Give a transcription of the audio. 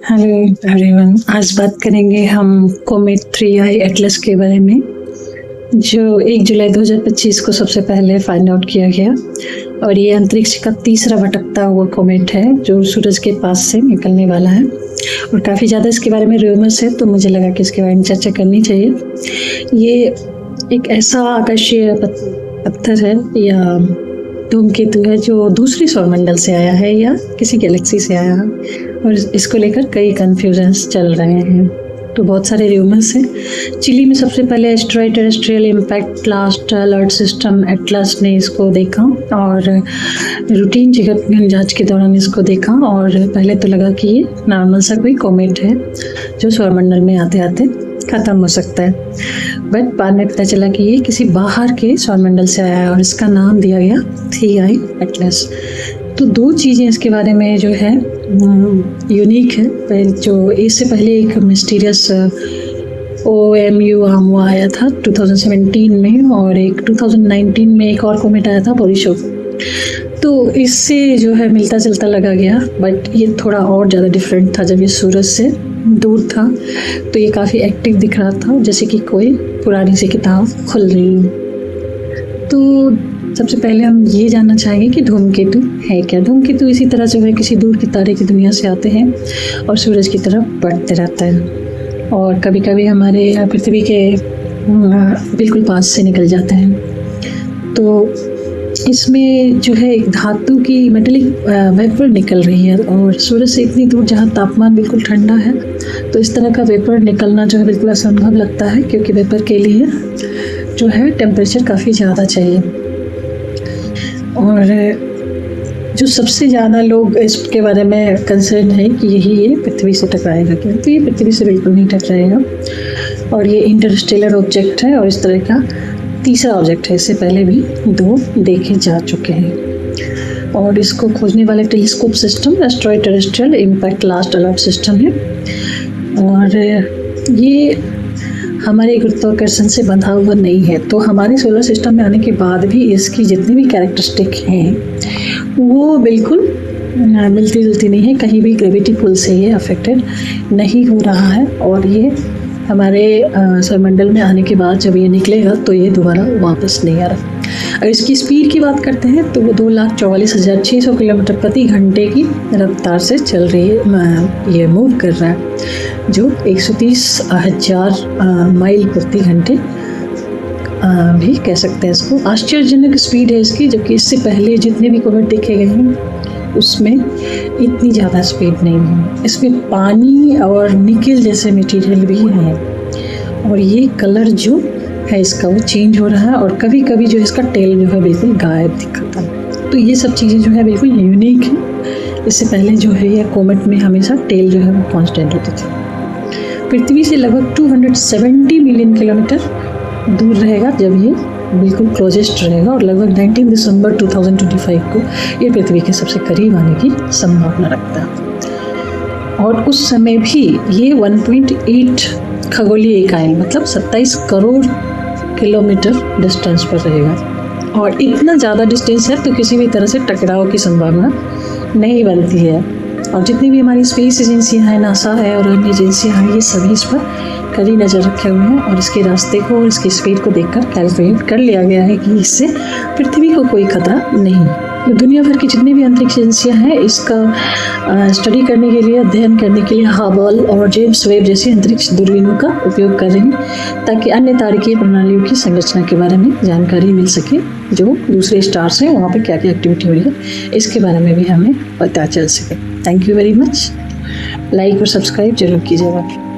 Hello everyone, आज बात करेंगे हम कोमेट 3i एटलस के बारे में, जो 1 जुलाई 2025 को सबसे पहले फाइंड आउट किया गया। और ये अंतरिक्ष का तीसरा भटकता हुआ कोमेट है जो सूरज के पास से निकलने वाला है। और काफ़ी ज़्यादा इसके बारे में रूमर्स है, तो मुझे लगा कि इसके बारे में चर्चा करनी चाहिए। ये एक ऐसा आकाशीय पत्थर है या धूमकेतु है जो दूसरी सौरमंडल से आया है या किसी गैलेक्सी से आया है, और इसको लेकर कई कन्फ्यूजन्स चल रहे हैं। तो बहुत सारे र्यूमर्स हैं। चिली में सबसे पहले asteroid terrestrial impact blast alert system Atlas ने इसको देखा और रूटीन जगत जांच के दौरान इसको देखा, और पहले तो लगा कि ये नॉर्मल सा कोई कोमेट है जो सौरमंडल में आते आते ख़त्म हो सकता है। बट बाद में पता चला कि ये किसी बाहर के सौरमंडल से आया है और इसका नाम दिया गया 3i एटलस। तो दो चीज़ें इसके बारे में जो है यूनिक है। जो इससे पहले एक मिस्टीरियस ओमुआ आया था 2017 में, और एक 2019 में एक और कोमेट आया था बोरिशोव। तो इससे जो है मिलता जुलता लगा गया, बट ये थोड़ा और ज़्यादा डिफरेंट था। जब ये सूरज से दूर था तो ये काफ़ी एक्टिव दिख रहा था, जैसे कि कोई पुरानी सी किताब खुल रही है। तो सबसे पहले हम ये जानना चाहेंगे कि धूमकेतु है क्या। धूमकेतु इसी तरह जो है किसी दूर के तारे की दुनिया से आते हैं और सूरज की तरफ बढ़ते रहता है, और कभी कभी हमारे पृथ्वी के बिल्कुल पास से निकल जाते हैं। तो इसमें जो है एक धातु की मेटेलिक वेपर निकल रही है, और सूरज से इतनी दूर जहाँ तापमान बिल्कुल ठंडा है, तो इस तरह का वेपर निकलना जो है बिल्कुल असंभव लगता है, क्योंकि वेपर के लिए जो है टेम्परेचर काफ़ी ज़्यादा चाहिए। और जो सबसे ज़्यादा लोग इसके बारे में कंसर्न है कि ये पृथ्वी से टकराएगा क्या, तो ये पृथ्वी से बिल्कुल नहीं टकराएगा। और ये इंटरस्टेलर ऑब्जेक्ट है और इस तरह का तीसरा ऑब्जेक्ट है। इससे पहले भी 2 देखे जा चुके हैं, और इसको खोजने वाले telescope system asteroid terrestrial impact blast alert system है। और ये हमारे गुरुत्वाकर्षण से बंधा हुआ नहीं है, तो हमारे सोलर सिस्टम में आने के बाद भी इसकी जितनी भी कैरेक्टरिस्टिक हैं वो बिल्कुल मिलती जुलती नहीं है। कहीं भी ग्रेविटी पुल से ये अफेक्टेड नहीं हो रहा है, और ये हमारे सौरमंडल में आने के बाद जब ये निकलेगा तो ये दोबारा वापस नहीं आ रहा। अगर इसकी स्पीड की बात करते हैं तो वो 2,44,600 किलोमीटर प्रति घंटे की रफ्तार से चल रही है, ये मूव कर रहा है, जो 130,000 माइल प्रति घंटे भी कह सकते हैं इसको। आश्चर्यजनक स्पीड है इसकी, जबकि इससे पहले जितने भी कोमेट देखे गए हैं उसमें इतनी ज़्यादा स्पीड नहीं है। इसमें पानी और निकेल जैसे मटेरियल भी हैं, और ये कलर जो है इसका वो चेंज हो रहा है, और कभी कभी जो इसका टेल जो है बिल्कुल गायब दिखता है। तो ये सब चीज़ें जो है बिल्कुल यूनिक है। इससे पहले जो है ये कोमेट में हमेशा टेल जो है वो कॉन्स्टेंट होती थी। पृथ्वी से लगभग 270 मिलियन किलोमीटर दूर रहेगा जब ये बिल्कुल क्लोजेस्ट रहेगा, और लगभग 19 दिसंबर 2025 को ये पृथ्वी के सबसे करीब आने की संभावना रखता है। और उस समय भी ये 1.8 खगोलीय इकाई मतलब 27 करोड़ किलोमीटर डिस्टेंस पर रहेगा, और इतना ज़्यादा डिस्टेंस है तो किसी भी तरह से टकराव की संभावना नहीं बनती है। और जितनी भी हमारी स्पेस एजेंसियां हैं, नासा है और अन्य एजेंसियां हैं, ये सभी इस पर कड़ी नज़र रखे हुए हैं, और इसके रास्ते को और इसकी स्पीड को देखकर कैलकुलेट कर लिया गया है कि इससे पृथ्वी को कोई खतरा नहीं। तो दुनिया भर की जितनी भी अंतरिक्ष एजेंसियां हैं इसका स्टडी करने के लिए, अध्ययन करने के लिए हबल और जेम्स वेब जैसी अंतरिक्ष दूरबीनों का उपयोग कर रहे हैं, ताकि अन्य तारकीय प्रणालियों की संरचना के बारे में जानकारी मिल सके। जो दूसरे स्टार्स हैं वहाँ पर क्या क्या एक्टिविटी हो रही है इसके बारे में भी हमें पता चल सके। Thank you very much. Like और सब्सक्राइब जरूर कीजिएगा।